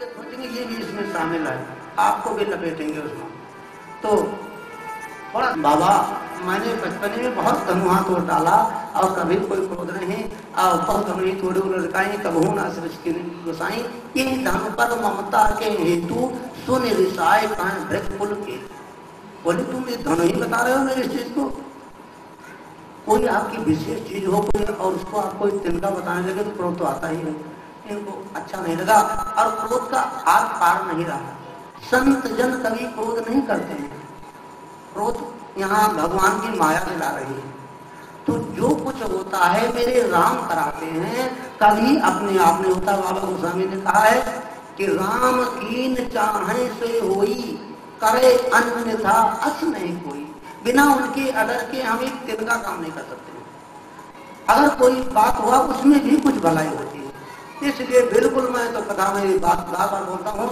करके सोचेंगे ये भी इसमें शामिल है, आपको भी लपेटेंगे उसमें। तो थोड़ा बाबा मैंने बचपन में बहुत धनुहा तोड़ डाला और कभी कोई क्रोध नहीं और बहुत धनुही तोड़े लड़काई कबहू ना सृष्टि गोसाई, ये धन पर ममता के हेतु सुन रिसाए कान भृत कुल के। बोले तुम ये धनुही बता रहे हो मेरे इस चीज को, कोई आपकी विशेष चीज हो कोई और उसको आप कोई तिनका बताने लगे तो क्रोध तो आता ही है। इनको अच्छा नहीं लगा और क्रोध का आर पार नहीं रहा। संत जन कभी क्रोध नहीं करते हैं, क्रोध यहाँ भगवान की माया दिला रही है। तो जो कुछ होता है मेरे राम कराते हैं, कभी अपने आप नहीं होता। बाबा गोस्वामी ने कहा है कि राम कीन चाहे से होई, करे अन्यथा अस नहीं कोई। बिना उनके अडर के हम एक तिनका काम नहीं कर सकते। अगर कोई बात हुआ उसमें भी कुछ भलाई होती है। इसलिए बिल्कुल मैं तो कथा में बात बार बोलता हूँ,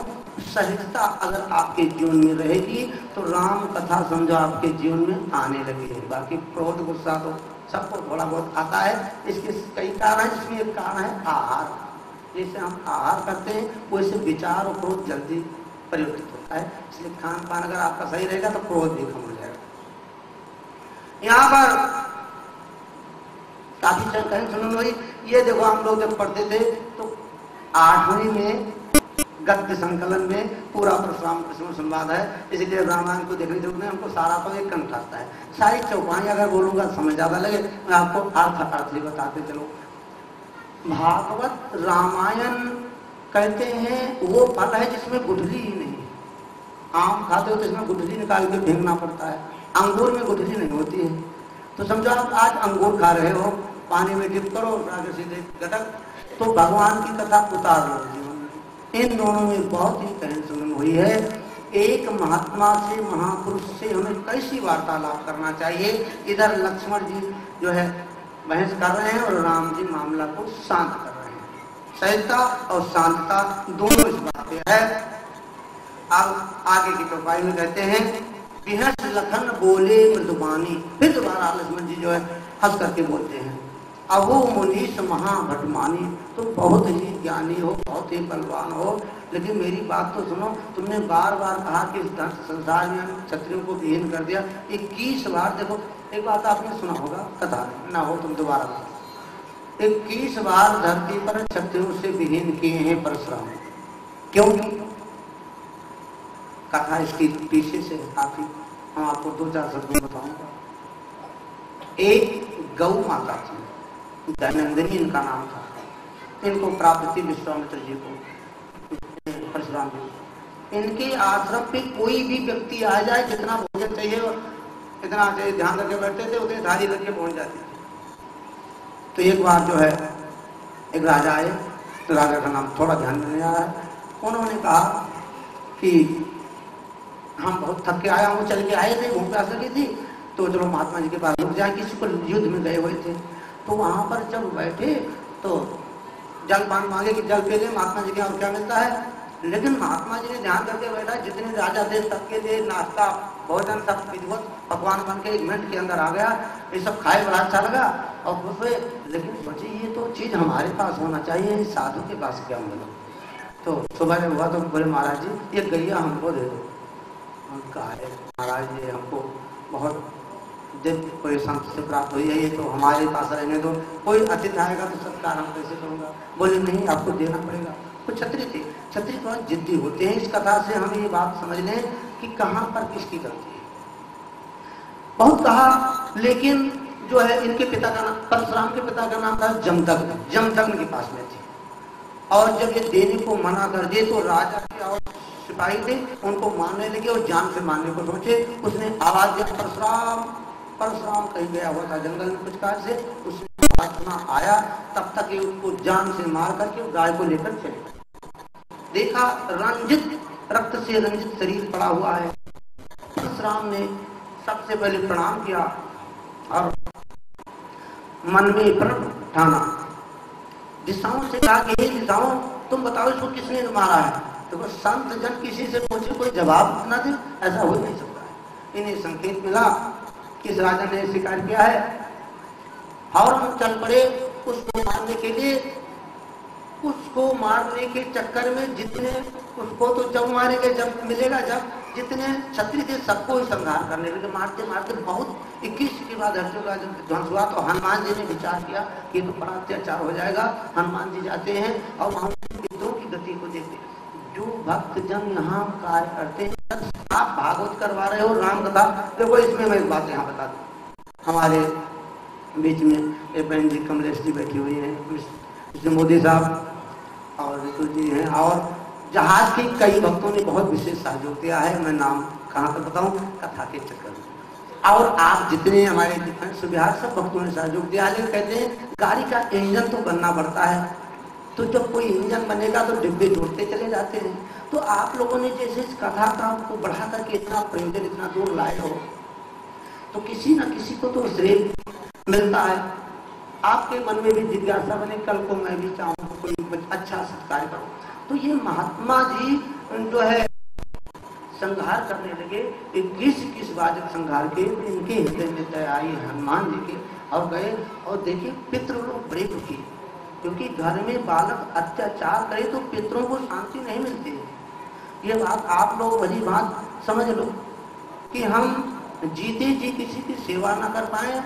सहजता अगर आपके जीवन में रहेगी तो राम कथा समझो आपके जीवन में आने लगी है। बाकी क्रोध गुस्सा तो सबको थोड़ा बहुत आता है। इसके कई कारण है, जिसमें एक कारण है आहार। जैसे हम आहार करते हैं वैसे विचार और क्रोध जल्दी परिवर्तित होता है। इसलिए खान पान अगर आपका सही रहेगा तो क्रोध भी कम हो जाएगा। यहाँ पर काफी कहीं सुनो भाई, ये देखो हम लोग जब पढ़ते थे तो 8वीं में गद्य संकलन में पूरा परशुराम कृष्ण संवाद है, इसलिए रामायण को देखने जरूरत नहीं, हमको सारा तो एक कंठ आता है। सारी चौपाई अगर बोलूंगा समझ ज्यादा लगे, मैं आपको अर्थ ही बताते चलो। भागवत रामायण कहते हैं वो फल है जिसमें गुठली ही नहीं। आम खाते हो तो इसमें गुठली निकाल के फेंकना पड़ता है, अंगूर में गुठली नहीं होती है। तो समझो आप आज अंगूर खा रहे हो, पानी में डिप करो आगे सीधे गटक, तो भगवान की कथा उतार लो जीवन में। इन दोनों में बहुत ही कनेक्शन हुई है। एक महात्मा से महापुरुष से हमें कैसी वार्तालाप करना चाहिए। इधर लक्ष्मण जी जो है बहस कर रहे हैं और राम जी मामला को शांत कर रहे हैं। सहजता और शांतता दोनों इस बात पे है। अब आगे की चौपाई में कहते हैं बिहस लखन बोले मृदुबानी। फिर दोबारा लक्ष्मण जी जो है हंस करके बोलते हैं, अहो मुनीष महाभटमानी, तुम बहुत ही ज्ञानी हो, बहुत ही बलवान हो, लेकिन मेरी बात तो सुनो। तुमने बार बार कहा कि इस संसार में क्षत्रियों को विहीन कर दिया। 21 बार देखो, एक बात आपने सुना होगा कथा ना हो तुम दोबारा, 21 बार धरती पर क्षत्रियों से विहीन किए हैं परशुराम। क्यों? कथा इसकी पीछे से काफी, हम आपको 2-4 शब्द में बताऊंगा। एक गौ माता थी, दैनंदिनी इनका नाम था। इनको प्राप्त थी विश्वामित्र जी को, परशुराम जी। इनके आश्रम पे कोई भी व्यक्ति आ जाए, जितना भोजन चाहिए इतना चाहिए, ध्यान रखे बैठते थे, उतने थाली करके पहुंच जाते थे। तो एक बार जो है एक राजा आए, तो राजा का नाम थोड़ा ध्यान में नहीं आ रहा है। उन्होंने कहा कि हम बहुत थक के आया हूँ, चल के आए थे, घूम प्यास लगी थी, तो चलो महात्मा जी के पास रुक जाए। किसी को युद्ध में गए हुए थे, तो वहां पर जब बैठे तो जल पान मांगे कि जल पी ले। महात्मा जी के और क्या मिलता है, लेकिन महात्मा जी ने ध्यान करके बैठा, जितने राजा थे सबके लिए नाश्ता भोजन सब विधिवत पकवान बन के 1 मिनट के अंदर आ गया। ये सब खाए, बड़ा अच्छा लगा और खुश हुए। लेकिन सोचे ये तो चीज हमारे पास होना चाहिए, साधु के पास क्या मिला। तो सुबह में हुआ तो बोले महाराज जी ये गैया हमको दे दो। कहा है महाराज जी हमको बहुत जब कोई संत से प्राप्त हुई है, ये तो हमारे पास रहने दो, कोई अतिथि आएगा तो सत्कार हम कैसे करूंगा। बोले नहीं आपको देना पड़ेगा। तो क्षत्रिय थे, क्षत्रिय बहुत जिद्दी होते हैं। इस कथा से हम ये बात समझ लें कि कहाँ पर किसकी गलती है। बहुत कहा, लेकिन जो है इनके पिता का नाम, परशुराम के पिता का नाम था जमदग्नि। जमदग्नि के पास में थे और जब ये देने को मना कर दिए तो राजा के और सिपाही थे उनको मारने लगे और जान से मारने को सोचे। उसने आवाज दिया परशुराम। परशुराम कहीं गया हुआ था जंगल में कुछ कार्य से, उसने आवाज सुना आया, तब तक ये उसको जान से मार करके गाय को लेकर चले। देखा रंजित, रक्त से रंजित शरीर पड़ा हुआ है। परशुराम ने सबसे पहले प्रणाम किया और मन में प्रण ठाना, दिशाओं से कहा कि हे दिशाओं तुम बताओ इसको किसने मारा है। तो संत जन किसी से पूछे कोई जवाब ना दे, ऐसा हो नहीं सकता है। इन्हें संकेत मिला किस राजा ने शिकार किया है और हम चल पड़े उसको मारने के लिए। उसको मारने के चक्कर में जितने, उसको तो जब मारेंगे जब मिलेगा, जब जितने क्षत्रिय थे सबको ही संहार करने लगे, मारते मारते बहुत 21 के बाद अर्जुन का जब ध्वंस हुआ तो हनुमान जी ने विचार किया कि तो बड़ा अत्याचार हो जाएगा। हनुमान जी जाते हैं और वहां पितरों की गति को देखते हैं। जो भक्त जन यहाँ कार्य करते हैं, आप भागवत करवा रहे हो, राम कथा, देखो इसमें मैं एक बात यहाँ बता दूं, हमारे बीच में एक बहन जी कमलेश जी बैठी हुई है, मोदी साहब और ऋतु जी हैं, और जहाज के कई भक्तों ने बहुत विशेष सहयोग दिया है, मैं नाम कहाँ तक बताऊं, कथा के चक्कर में। और आप जितने हमारे डिफेंस बिहार सब भक्तों ने सहयोग दिया है। कहते हैं गाड़ी का इंजन तो बनना पड़ता है, तो जब कोई इंजन बनेगा तो डिब्बे जोड़ते चले जाते हैं। तो आप लोगों ने जैसे इस कथा को बढ़ा करके इतना प्रयोजन इतना दूर लाए हो, तो किसी न किसी को तो श्रेय मिलता है। आपके मन में भी जिज्ञासा बने, कल को मैं भी चाहूँ कोई अच्छा सत्कार करूँ। तो ये महात्मा जी जो है संहार करने लगे, 21 वाजक संहार के, इनके हृदय में दया आई हनुमान जी के, और गए और देखे पितृ लोग बड़े दुखी, क्योंकि घर में बालक अत्याचार करे तो पितरों को शांति नहीं मिलती है। ये बात आप लोग भली बात समझ लो कि हम जीते जी किसी की सेवा ना कर पाए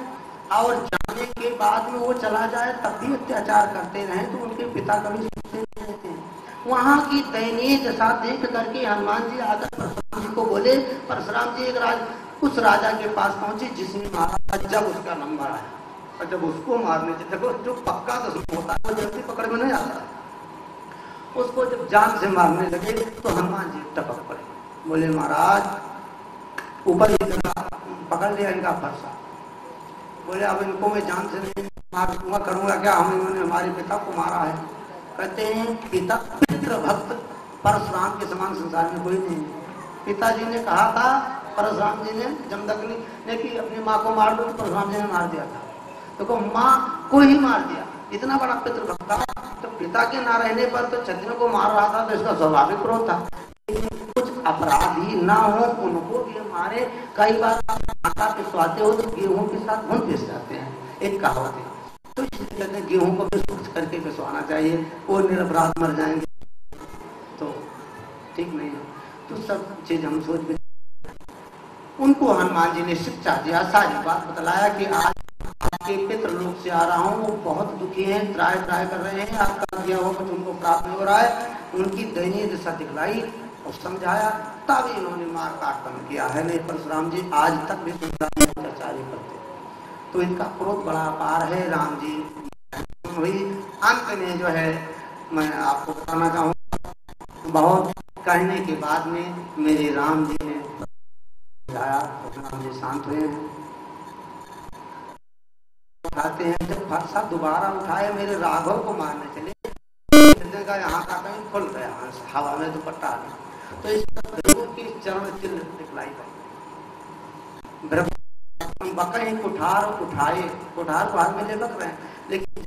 और जाने के बाद में वो चला जाए तब भी अत्याचार करते रहे, तो उनके पिता कभी सोचते नहीं रहते हैं। वहां की दयनीय दशा देख करके हनुमान जी आकर परशुराम जी को बोले, परशुराम जी उस राजा के पास पहुंचे जिसने मारा, जब उसका नंबर आया और जब उसको मारने से, देखो जो पक्का दुश्मन होता है वो जल्दी पकड़ में नहीं आता है, उसको जब जान से मारने लगे तो हनुमान जी टपक पड़े, बोले महाराज ऊपर पकड़ लिया इनका फरसा, बोले अब इनको मैं जान से नहीं मारूंगा, करूंगा क्या, हम इन्होंने हमारे पिता को मारा है। कहते हैं पिता पितृ भक्त परशुराम के समान संसार में कोई नहीं है। पिताजी ने कहा था, परशुराम जी ने जमदग्नि ने कि अपनी माँ को मार दो, तो परशुराम जी ने मार दिया था, तो माँ को ही मार दिया, इतना बड़ा पितृ भक्त था। तो पिता के ना रहने पर तो क्षत्रियों को मार रहा था, तो इसका स्वाभाविक क्रोध था। कुछ अपराधी ना हो उनको भी मारे। कई बार आटा पिसवाते हो तो गेहूं के साथ घुन पिस जाते हैं, एक कहावत है, तो इसलिए कहते हैं गेहूं को भी सूख करके पिसवाना चाहिए, वो निरपराध मर जाएंगे तो ठीक नहीं है। तो सब चीज हम सोच भी, उनको हनुमान जी ने शिक्षा दिया, सारी बात बतलाया कि आज आपके पितृ लोक से आ रहा हूँ, वो बहुत दुखी हैं, त्राय कर रहे हैं, आपका दिया हुआ कुछ उनको प्राप्त नहीं हो रहा है। उनकी दयनीय दशा दिखलाई और समझाया, तब इन्होंने मार काट बंद किया है। नहीं परशुराम जी आज तक भी अत्याचार करते, तो इनका क्रोध बड़ा अपार है। राम जी वही अंत में जो है मैं आपको बताना चाहूँगा, बहुत कहने के बाद में मेरे राम जी ने आया, राम जी शांत हुए हैं, उठाते हैं। जब फरसा दोबारा उठाए मेरे राघव को मारने चले, का यहाँ का कहीं खुल गया, हवा में दुपट्टा आ गया, तो इस की चरण चिन्ह दिखलाई पड़ी। कुठार उठाए, कुठार को हाथ में ले बक रहे हैं, लेकिन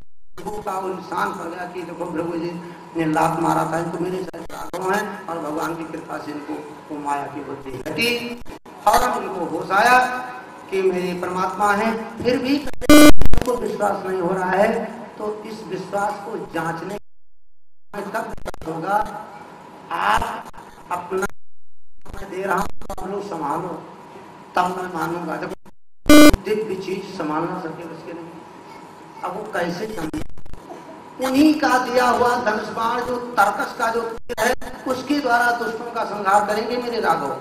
का वो निशान पड़ गया कि देखो भृगु जी ने लात मारा था, तो मेरे साथ राघव है, और भगवान की कृपा से इनको माया की बुद्धि घटी और उनको होश आया कि मेरे परमात्मा है। फिर भी उनको विश्वास नहीं हो रहा है, तो इस विश्वास को जांचने कब होगा, आप अपना दे रहा हूं, आप लोग संभालो तब मैं मानूंगा। जब दिव्य चीज संभालना सके उसके नहीं, अब वो कैसे समझे? उन्हीं का दिया हुआ धनुष बाण जो तर्कस का जो है, उसके द्वारा दुष्टों का संहार करेंगे मेरे राघव।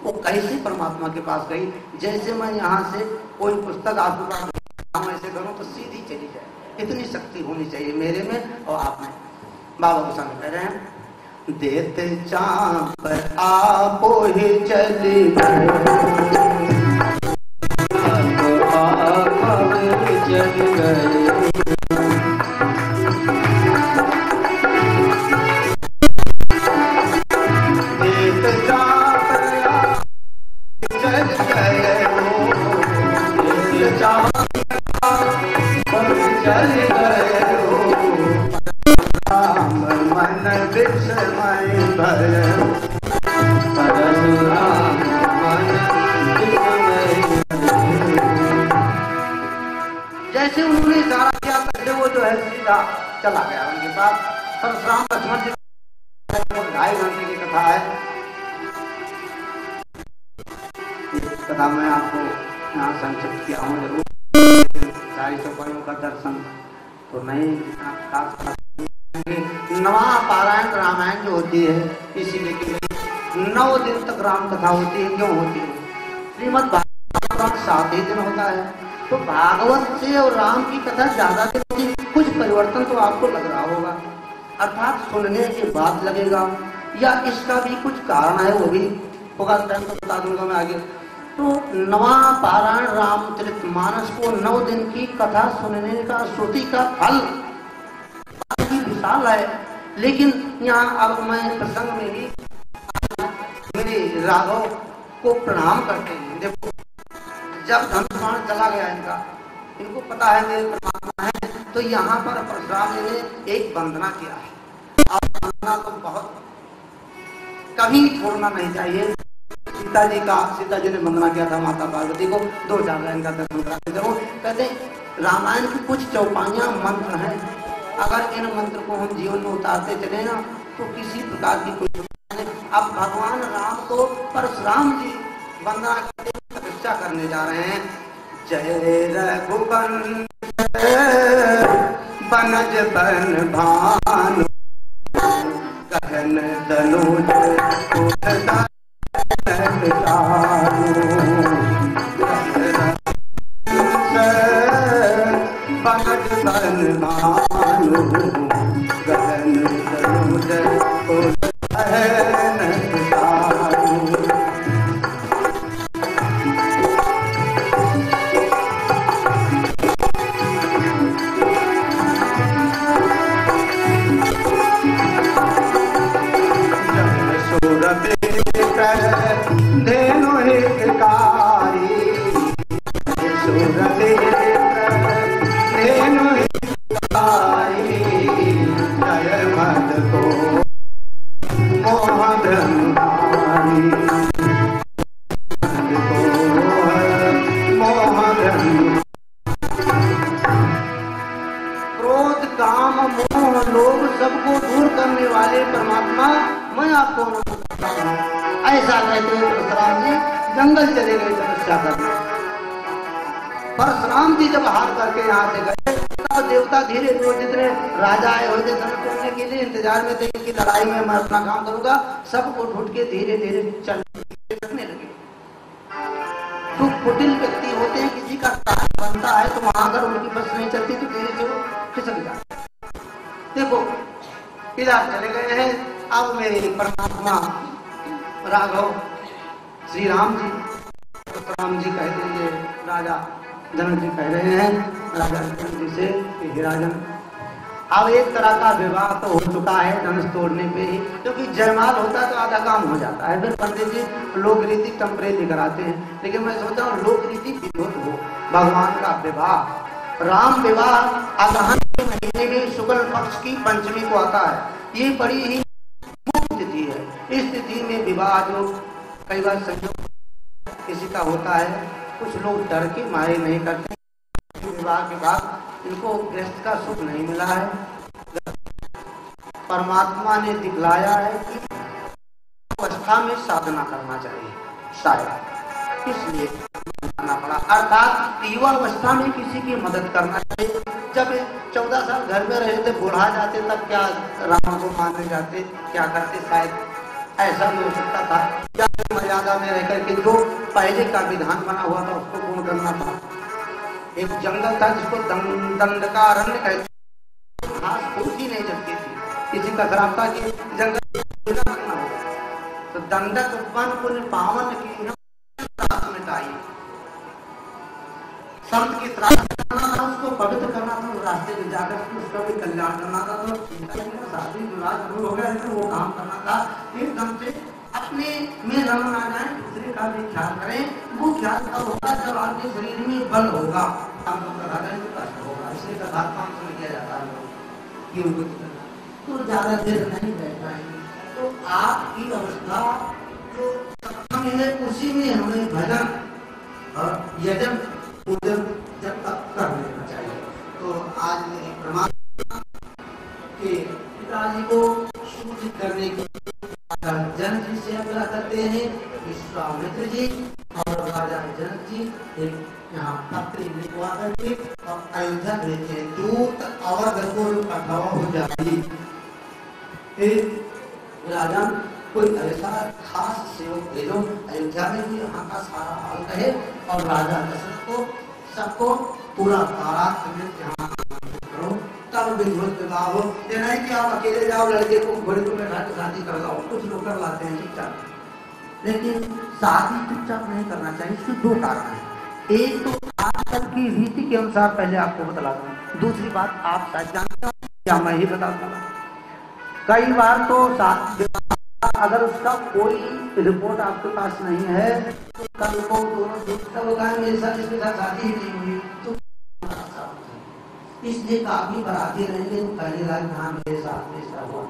वो कैसे परमात्मा के पास गई? जैसे मैं यहाँ से कोई पुस्तक आपको ऐसे करूँ तो सीधी चली जाए, इतनी शक्ति होनी चाहिए मेरे में और आप में। बाबा गोस्वामी कह रहे हैं, देते चाप आपो ही चली गए, जैसे उन्होंने इशारा किया, पहले वो जो है सीधा चला गया उनके पास। परशुराम लक्ष्मण जी 2.5 घंटे की कथा है। इस कथा में आपको यहाँ संक्षिप्त किया हूँ, जरूर सारी चौपाइयों का दर्शन तो नहीं खास। नवा पारायण रामायण जो होती है इसीलिए कि 9 दिन तक राम कथा होती है। क्यों होती है? श्रीमद् भागवत 7 ही दिन होता है, तो भागवत से और राम की कथा ज्यादा दिन होती है। कुछ परिवर्तन तो आपको लग रहा होगा, अर्थात सुनने के बाद लगेगा, या इसका भी कुछ कारण है, वो भी होगा, टाइम तो बता दूंगा मैं आगे। तो नवा पारायण रामचरितमानस को 9 दिन की कथा सुनने का श्रुति का फल विशाल है। लेकिन यहाँ अब मैं प्रसंग में ही मेरे राघव को प्रणाम करते हैं। देखो, जब धनुष चला गया इनको पता है मेरे परमात्मा है, तो यहाँ पर परशुराम जी ने एक वंदना किया है। और वंदना तो बहुत कभी छोड़ना नहीं चाहिए। सीता जी ने वंदना किया था माता पार्वती को, 2-4 लाइन का दर्शन कराते जरूर। कहते रामायण की कुछ चौपाइयां मंत्र हैं, अगर इन मंत्र को हम जीवन में उतारते चले ना तो किसी प्रकार की कोई नहीं। अब भगवान राम को परशुराम जी वंदना तपस्या करने जा रहे हैं। जय रघुवंश बनज बन भानु गहन तनुज बनज बन भानु गहन तनुज धेनु हितकारी धेनु हितकारी जय मद को क्रोध काम मोह लोभ सबको दूर करने वाले परमात्मा मैं आपको नमस्कार करता हूं। ऐसा कहते हुए परशुराम जी जंगल चले गए तपस्या करने। परशुराम जी जब हार करके यहाँ से गए तब देवता धीरे धीरे जितने राजा आए हुए थे धनुष तोड़ने के लिए इंतजार में थे कि लड़ाई में मैं अपना काम करूंगा, सबको ढूंढ के धीरे धीरे चलने लगे। जो कुटिल व्यक्ति होते हैं, किसी का कार्य बनता है तो वहां अगर उनकी बस नहीं चलती तो धीरे से वो खिसक जाते। देखो इधर चले गए हैं। अब मेरे परमात्मा राघव श्री राम जी राम जी कहते हैं, राजा जनक जी कह रहे हैं राजा जनक जी से कि हे राजन, अब एक तरह का विवाह तो हो चुका है धनुष तोड़ने पे ही, क्योंकि जयमाल होता है तो आधा काम हो जाता है। फिर पंडित जी लोक रीति टेम्परेरी कराते हैं, लेकिन मैं सोचता हूँ लोक रीति विरोध हो। भगवान का विवाह, राम विवाह अगहन के महीने में शुक्ल पक्ष की पंचमी को आता है। ये बड़ी ही मुख्य तिथि है। इस तिथि में विवाह जो कई बार संयोग किसी का होता है, कुछ लोग डर के मारे नहीं करते। विवाह के बाद इनको गृहस्थ का सुख नहीं मिला है। परमात्मा ने दिखलाया है कि अवस्था में साधना करना चाहिए, शायद इसलिए करना पड़ा। अर्थात युवा अवस्था में किसी की मदद करना चाहिए। जब 14 साल घर में रहे थे, बुढ़ा जाते तब क्या राम को मानने जाते, क्या करते, शायद ऐसा भी हो सकता था। या मर्यादा में रह करके जो पहले का विधान बना हुआ था उसको पूर्ण करना था। एक जंगल था जिसको दंडकारण्य कहते, घास फूस ही नहीं जमती थी। किसी का खराब था कि जंगल करना हो तो दंडक वन पुण्य पावन की मिटाई, संत की करना था, उसको पवित्र करना था, उस रास्ते में जाकर उसका भी कल्याण करना था। तो शादी विवाह जरूर हो गया, लेकिन वो काम करना था एकदम से अपने में रंग ना जाए, दूसरे का भी ख्याल करें। वो ख्याल तब होगा जब आपके शरीर में बल होगा, काम होगा। इसलिए काम किया जाता है तो ज्यादा देर नहीं बैठ पाएंगे। तो आपकी अवस्था जो सत्संग है उसी में हमें भजन और यजन पूजन जब तक कर लेना चाहिए। तो आज मेरी परमात्मा कि पिताजी को सूचित करने की जनक जी से आग्रह करते हैं। विश्वामित्र जी और राजा जनक जी एक यहाँ पत्र लिखवा करके और अयोध्या भेजते हैं। दूत अवध को कठवा हो जाती। राजा कोई ऐसा खास सेवक भेजो अयोध्या में भी यहाँ का सारा हाल कहे और राजा दशरथ को सबको पूरा बारात में यहाँ करो, तब विधिवत विवाह हो। ये नहीं कि आप अकेले जाओ लड़के को घोड़े को बैठा के शादी कर लाओ, कुछ लोग कर लाते हैं चुपचाप, लेकिन शादी चुपचाप नहीं करना चाहिए। इसके दो कारण हैं। एक तो आजकल की रीति के अनुसार पहले आपको बता दूं, दूसरी बात आप शायद जानते हो या मैं ही बता दूंगा। कई बार तो अगर उसका कोई रिपोर्ट आपके पास नहीं है तो कल को दोनों मेरे साथ इसके साथ शादी ही नहीं हुई तो इसलिए काफी बराती रहेंगे तो पहले हाँ मेरे साथ में ऐसा हुआ।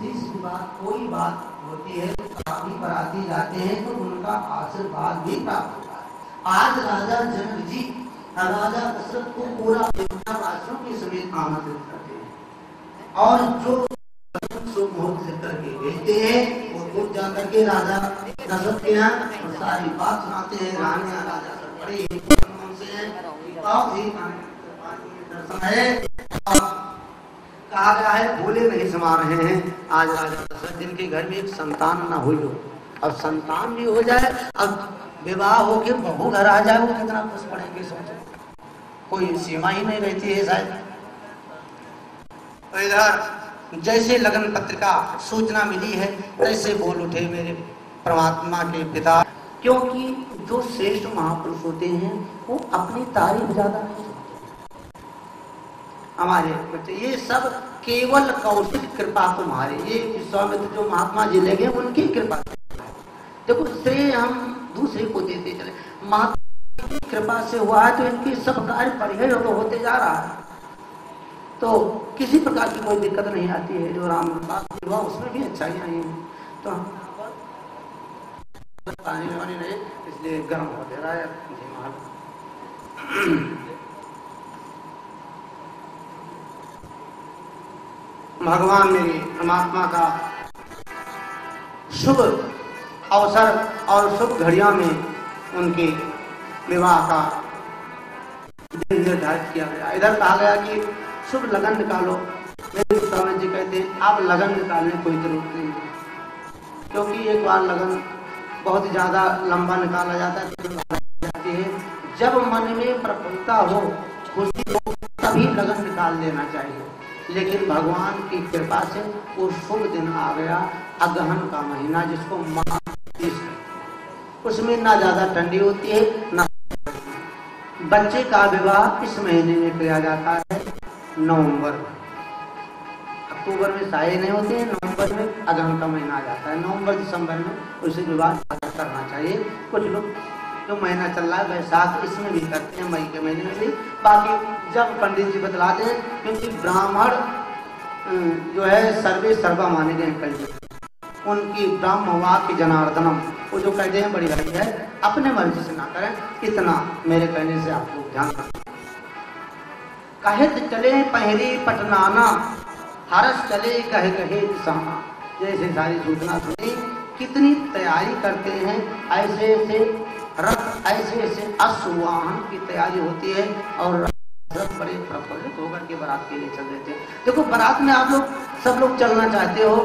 तीसरी बात, कोई बात होती है काफी बराती जाते हैं तो उनका आशीर्वाद भी प्राप्त होता है। आज राजा जनक जी राजा दशरथ को पूरा वासियों के समेत आमंत्रित करते हैं और जो मुहूर्त लिख करके भेजते हैं वो खुद जा करके राजा दशरथ के यहाँ सारी बात सुनाते हैं। रानी राजा सब बड़े से हैं और कहा गया है बोले नहीं समा रहे हैं। आज राजा दशरथ जिनके घर में एक संतान ना हुई हो, अब संतान भी हो जाए, अब विवाह होके बहू घर आ जाए, वो कितना खुश पड़ेंगे सोचो, कोई सीमा ही नहीं रहती है शायद। इधर जैसे लगन पत्रिका सूचना मिली है तैसे बोल उठे मेरे परमात्मा के पिता, क्योंकि जो श्रेष्ठ महापुरुष होते हैं वो अपनी तारीफ ज्यादा नहीं सुनते। हमारे बच्चे ये सब केवल कौशिक कृपा तुम्हारे, ये विश्वामित्र जो महात्मा जी ले गए उनकी कृपा। देखो श्रेय हम दूसरे को देते चले, महात्मा की कृपा से हुआ है तो इनकी सब कार्य परिहर होते जा रहा है, तो किसी प्रकार की कोई दिक्कत नहीं आती है। जो राम हुआ उसमें भी अच्छाई आई है, तो पानी नहीं इसलिए गर्म हो दे रहा है। भगवान मेरी परमात्मा का शुभ अवसर और शुभ घड़ियों में उनके विवाह का दिन निर्धारित किया गया। इधर कहा गया कि शुभ लगन निकालो। मेरे स्वामी जी कहते हैं आप लगन निकालने कोई जरूरत नहीं है, क्योंकि एक बार लगन बहुत ज्यादा लंबा निकाला जाता है। जब मन में प्रफुल्लता हो, खुशी हो, तभी लगन निकाल देना चाहिए। लेकिन भगवान की कृपा से वो शुभ दिन आ गया, अगहन का महीना जिसको माघ, उसमें ना ज्यादा ठंडी होती है ना। बच्चे का विवाह इस महीने में किया जाता है नवंबर, अक्टूबर में साये नहीं होते हैं, नवंबर में अगहन का महीना आ जाता है। नवंबर दिसंबर में उसे विवाह करना चाहिए। कुछ लोग जो महीना चल रहा है वैशाख इसमें भी करते हैं, मई के महीने में भी। बाकी जब पंडित जी बतलाते हैं, क्योंकि ब्राह्मण जो है सर्वे सर्वा माने गए कई, उनकी ब्राह्म वाक्य जनार्दनम, वो जो कहते हैं बड़ी भारी है, अपने मर्जी से ना करें, इतना मेरे कहने से आप लोग ध्यान रखें। कहत चले पहरी पटनाना, हरस चले कहे कहे दिशाना। जैसे सारी सूचना सुनी, कितनी तैयारी करते हैं, ऐसे ऐसे रथ, ऐसे ऐसे अश्ववाहन की तैयारी होती है और रथ बड़े प्रफुल्लित होकर के बारात के लिए चल देते हैं। देखो बारात में आप लोग सब लोग चलना चाहते हो,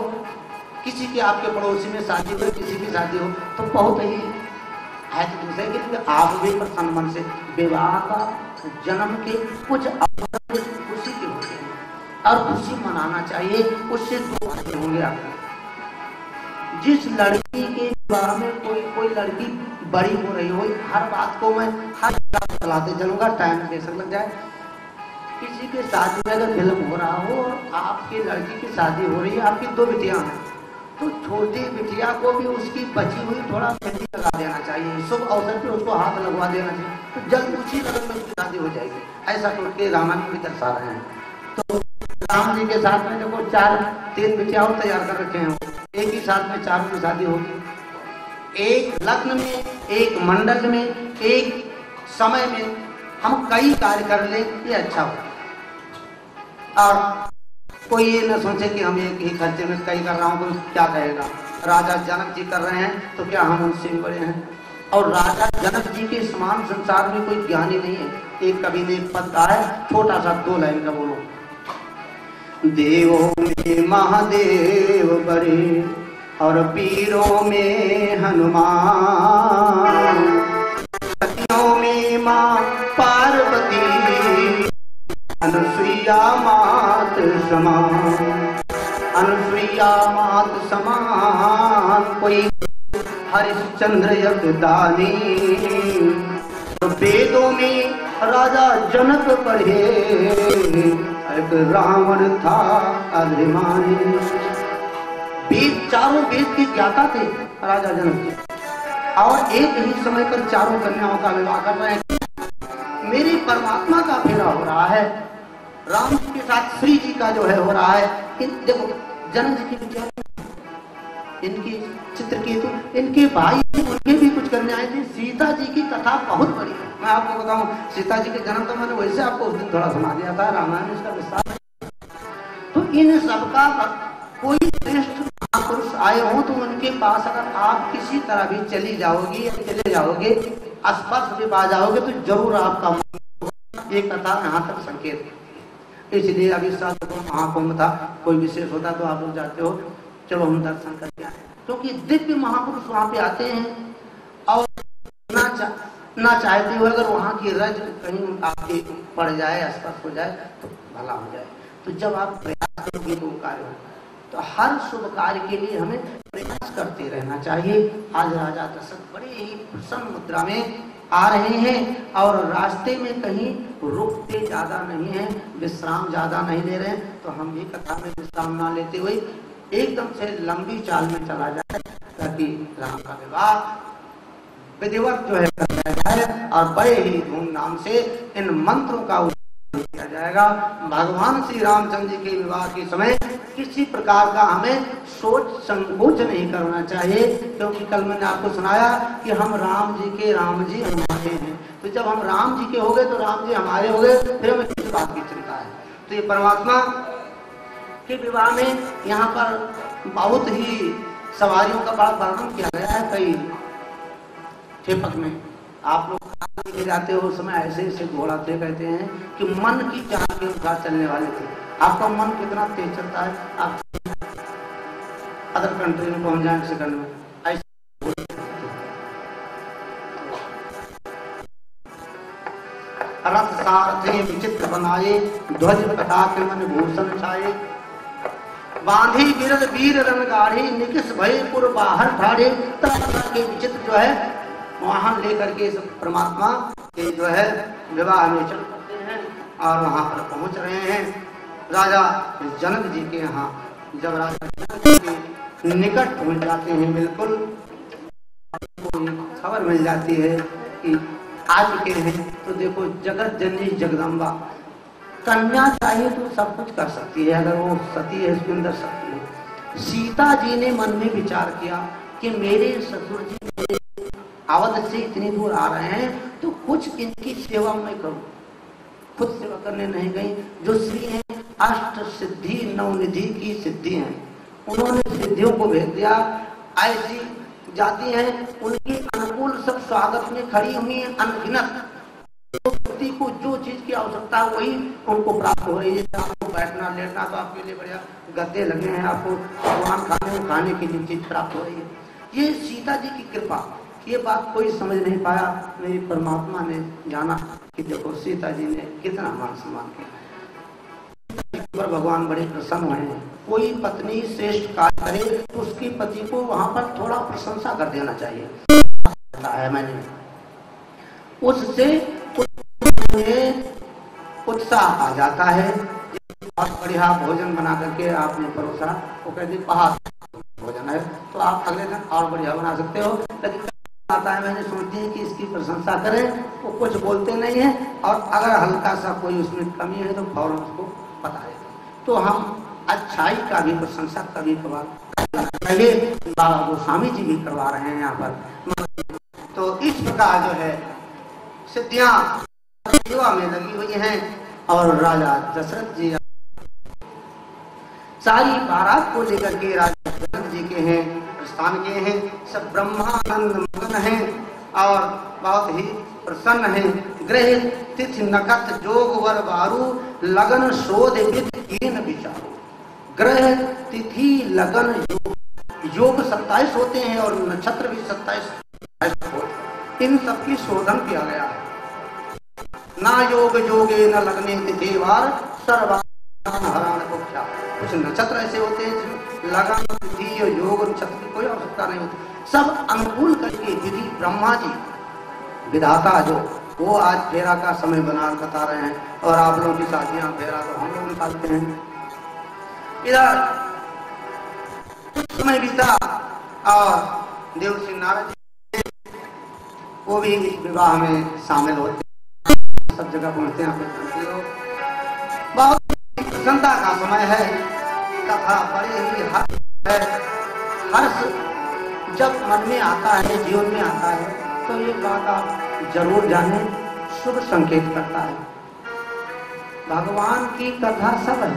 किसी की आपके पड़ोसी में शादी हो, किसी की शादी हो, तो बहुत ही है कि दूसरे के लिए आप भी प्रसन्न मन से विवाह का जन्म के कुछ अवसर खुशी के होते हैं और खुशी मनाना चाहिए। उससे दो फायदे होंगे आपको। जिस लड़की के विवाह में कोई लड़की बड़ी हो रही हो, हर बात को मैं हर चलाते चलूंगा, टाइम कैसे लग जाए। किसी के शादी में अगर विलम्ब हो रहा हो और आपकी लड़की की शादी हो रही है, आपकी दो बिटियां हैं, तो छोटी बिटिया को भी उसकी बची हुई थोड़ा मेहंदी लगा देना चाहिए, शुभ अवसर पे उसको हाथ लगवा देना चाहिए, तो जल्द उसी लगन में उसकी शादी हो जाएगी। ऐसा तो के रामायण भी दर्शा रहे हैं। तो राम जी के साथ में देखो 3 बिटिया और तैयार कर रखे हैं, एक ही साथ में 4 की शादी होगी। एक लग्न में, एक मंडल में, एक समय में हम कई कार्य कर ले, ये अच्छा हो। और कोई ये न सोचे कि हम एक ही खर्चे में कई कर रहा हूँ, कोई क्या कहेगा। राजा जनक जी कर रहे हैं तो क्या हम उनसे भी बड़े हैं? और राजा जनक जी के समान संसार में कोई ज्ञानी नहीं है। एक कवि ने एक पद कहा है, छोटा सा 2 लाइन का बोलो। देवों में महादेव बड़े और पीरों में हनुमान, सतियों में माँ पार्वती, अनुसुईया मात समान, अनुसुईया मात समान कोई हरिश्चंद्र यज्ञदानी। तो वेदों में राजा जनक पढ़े, एक रावण था अभिमानी। वेद, चारों वेद के ज्ञाता थे राजा जनक जी, और एक ही समय पर चारों कन्याओं का विवाह कर रहे हैं। मेरे परमात्मा का फेरा हो रहा है, राम जी के साथ श्री जी का जो है हो रहा है। देखो जनक जी की विद्या, इनकी चित्रकेतु, इनके भाई उनके भी कुछ कन्याएं थी। सीता जी की कथा बहुत बड़ी है, मैं आपको बताऊं। सीता जी के जन्म तो मैंने वैसे आपको उस दिन थोड़ा सुना दिया था, रामायण में इसका विस्तार। तो इन सबका कोई श्रेष्ठ महापुरुष आए हो तो उनके पास अगर आप किसी तरह भी चली जाओगी या चले जाओगे, स्पर्श भी पा जाओगे तो जरूर आपका ये कथा यहाँ तक संकेत है। इसलिए अभी साल महाकुंभ था, कोई विशेष होता तो आप लोग जाते हो, चलो हम दर्शन करके आए, क्योंकि दिव्य महापुरुष वहां पे आते हैं। और ना चाहते हुए अगर वहां की रज कहीं आपके पड़ जाए, स्पर्श हो जाए तो भला हो जाए। तो जब आप प्रयास करोगे तो कार्य होगा। तो हर शुभ कार्य के लिए हमें प्रयास करते रहना चाहिए। आज राजा दशरथ बड़े ही प्रसन्न मुद्रा में आ रहे हैं और रास्ते में कहीं रुकते ज्यादा नहीं है, विश्राम ज्यादा नहीं ले रहे हैं। तो हम भी कथा में विश्राम ना लेते हुए एकदम से लंबी चाल में चला जाए, ताकि राम का विवाह विधिवत जो है कराया जाए और बड़े ही धूमधाम से इन मंत्रों का किया जाएगा। भगवान श्री रामचंद्र जी के विवाह के समय किसी प्रकार का हमें सोच संकोच नहीं करना चाहिए, क्योंकि कल मैंने आपको सुनाया कि हम राम जी के, राम जी हमारे हैं। तो जब हम राम जी के हो गए तो राम जी हमारे हो गए, फिर हमें किस बात की चिंता है। तो ये परमात्मा के विवाह में यहाँ पर बहुत ही सवारियों का बड़ा वर्णन किया गया है। कई ठेपक में आप लोग लेके जाते हो उस समय ऐसे ऐसे घोड़ा थे, कहते हैं कि मन की चाह के अनुसार चलने वाले थे। आपका मन कितना तेज चलता है, आप अदर कंट्री में पहुंच जाए सेकंड में, ऐसे रथ सारथी विचित्र बनाए, ध्वज पताके मन भूषण छाए, बांधी बिरद वीर रणगाढ़ी, निकिस भय पुर बाहर ठाड़े। तरह के विचित्र जो है वाहन लेकर के परमात्मा के जो है विवाह में चल पड़ते हैं और वहां पर पहुंच रहे हैं। राजा जनक जी के यहाँ जब राजा जनक जी के निकट पहुंच जाते हैं, बिल्कुल खबर मिल जाती है कि आ चुके हैं। तो देखो जगत जननी जगदम्बा, कन्या चाहिए तो सब कुछ कर सकती है, अगर वो सती है, सुंदर सती है। सीता जी ने मन में विचार किया कि मेरे ससुर जी मेरे अवध से इतनी दूर आ रहे हैं तो कुछ इनकी सेवा मैं करूं। खुद सेवा करने नहीं गई। जो श्री हैं अष्ट सिद्धि नवनिधि की सिद्धि हैं, उन्होंने सिद्धियों को भेज दिया। ऐसी जाती हैं उनकी अनुकूल सब स्वागत में खड़ी हुई हैं, अनगिनत। तो व्यक्ति को जो चीज की आवश्यकता है वही उनको प्राप्त हो रही है। आपको बैठना लेटना तो आपके लिए बढ़िया गद्दे लगे हैं, आपको भगवान खाने की लिए चीज प्राप्त हो रही है। ये सीता जी की कृपा। ये बात कोई समझ नहीं पाया, मेरी परमात्मा ने जाना कि देखो सीता जी ने कितना मान सम्मान किया। पर भगवान बड़े प्रसन्न हुए हैं। कोई पत्नी श्रेष्ठ कार्य करे तो उसके पति को वहां पर थोड़ा प्रशंसा कर देना चाहिए। है मैंने उससे उत्साह आ जाता है। बहुत बढ़िया भोजन बना करके आपने परोसा, वो कहते पहाड़ भोजन है तो आप अगले दिन और बढ़िया बना सकते हो। लेकिन आता है मैंने सोचती है कि इसकी प्रशंसा करें, वो कुछ बोलते नहीं है और अगर हल्का सा कोई उसमें कमी है तो फौरन उसको बता देते। तो हम अच्छाई का भी प्रशंसा कभी कभार पहले बाबा गोस्वामी जी भी करवा रहे हैं यहाँ पर। तो इस प्रकार जो है सिद्धियां सेवा में लगी हुई हैं और राजा दशरथ जी सारी बारात को लेकर के राजा जनक जी के हैं, प्रस्थान किए हैं। सब ब्रह्मानंद मगन हैं और बहुत ही प्रसन्न हैं। ग्रह तिथि नकत जोग वर बारू लगन शोध विद कीन विचारो। ग्रह तिथि लगन योग 27 होते हैं और नक्षत्र भी 27 होते हैं। इन सबकी शोधन किया गया है। ना योग जोगे न लगने तिथि वार सर्वान हरान को क्या। कुछ नक्षत्र ऐसे होते हैं जिसमें लगन तिथि और योग नक्षत्र की कोई आवश्यकता नहीं होती। सब अनुकूल करके विधि ब्रह्मा जी विधाता जो वो आज फेरा का समय बता रहे हैं और आप लोगों की शादियां फेरा तो हम लोग निकालते हैं। इधर समय बीता और देवर्षि नारद जी वो भी इस विवाह में शामिल होते हैं। सब जगह पहुंचते हैं, आप जानते हो। बहुत प्रसन्नता का समय है। कथा बड़ी ही हर्ष है। हर्ष जब मन में आता है, जीवन में आता है, तो ये बात आप जरूर जाने, शुभ संकेत करता है। भगवान की कथा सब है,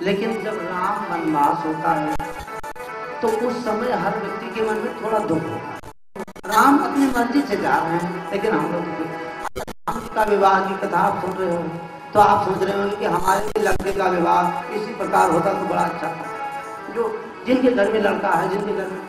लेकिन जब राम वनवास होता है तो उस समय हर व्यक्ति के मन में थोड़ा दुख होता है। राम अपनी मर्जी से जा रहे हैं, लेकिन हम लोग राम का विवाह की कथा आप सुन रहे हो तो आप सोच रहे होंगे कि हमारे भी लड़के का विवाह इसी प्रकार होता तो बड़ा अच्छा था। जो जिनके घर में लड़का है, जिनके घर में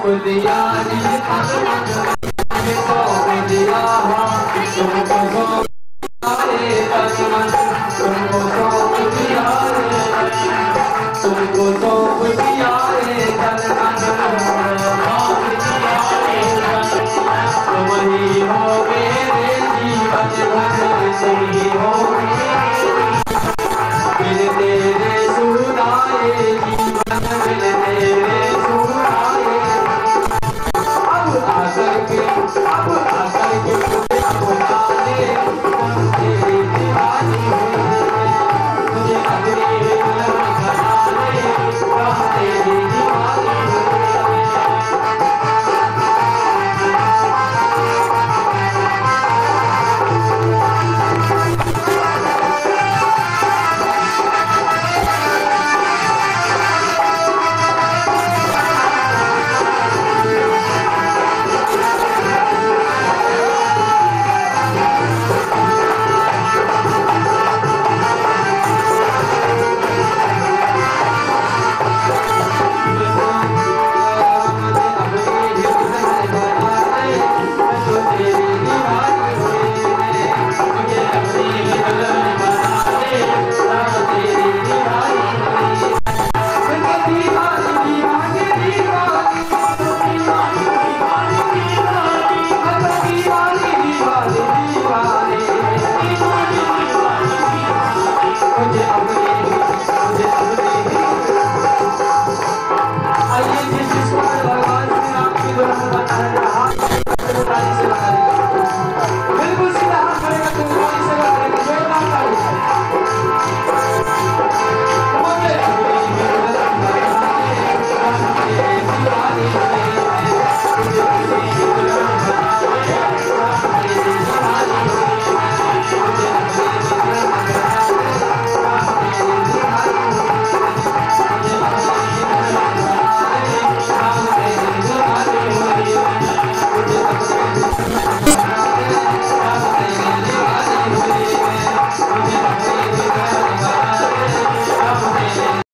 उदियारी भगवान